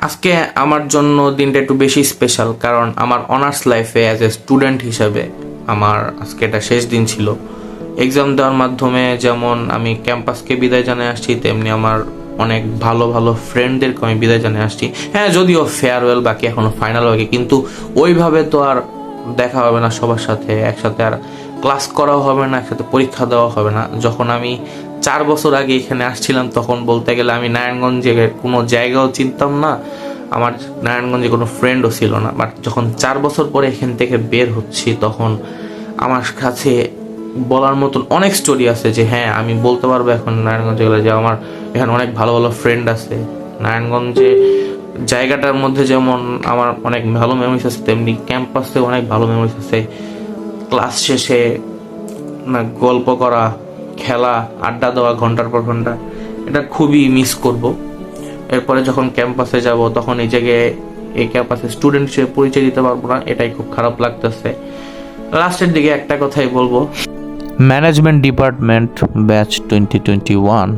আজকে আমার জন্য দিনটা একটু বেশি স্পেশাল, কারণ আমার অনার্স লাইফে অ্যাজ এ স্টুডেন্ট হিসাবে আমার আজকে এটা শেষ দিন ছিল। এক্সাম দেওয়ার মাধ্যমে যেমন আমি ক্যাম্পাসকে বিদায় জানিয়ে আসছি, তেমনি আমার অনেক ভালো ভালো ফ্রেন্ডদেরকে আমি বিদায় জানিয়ে আসছি। হ্যাঁ, যদিও ফেয়ারওয়েল বাকি, এখনো ফাইনাল বাকি, কিন্তু ওইভাবে তো আর দেখা হবে না সবার সাথে একসাথে, আর ক্লাস করাও হবে না, একসাথে পরীক্ষা দেওয়া হবে না। যখন আমি 4 বছর আগে এখানে আসছিলাম, তখন বলতে গেলে আমি নারায়ণগঞ্জে কোনো জায়গাও চিনতাম না, আমার নারায়ণগঞ্জে কোনো ফ্রেন্ডও ছিল না। বাট যখন 4 বছর পরে এখান থেকে বের হচ্ছি, তখন আমার কাছে বলার মতন অনেক স্টোরি আছে, যে হ্যাঁ আমি বলতে পারবো এখন নারায়ণগঞ্জে গেলে যে আমার এখানে অনেক ভালো ভালো ফ্রেন্ড আছে। নারায়ণগঞ্জে জায়গাটার মধ্যে যেমন আমার অনেক ভালো মেমোরিজ আছে, তেমনি ক্যাম্পাসে অনেক ভালো মেমোরিজ আছে। ক্লাস শেষে না গল্প করা, খেলা, আড্ডা দেওয়া ঘন্টার পর ঘন্টা, এটা খুবই মিস করব। এরপরে যখন ক্যাম্পাসে যাব, তখন এই জায়গায় এই ক্যাম্পাসে স্টুডেন্ট হিসেবে পরিচয় দিতে পারবো না, এটাই খুব খারাপ লাগতেছে। লাস্টের দিকে একটা কথাই বলবো, management department batch 2021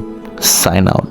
sign out.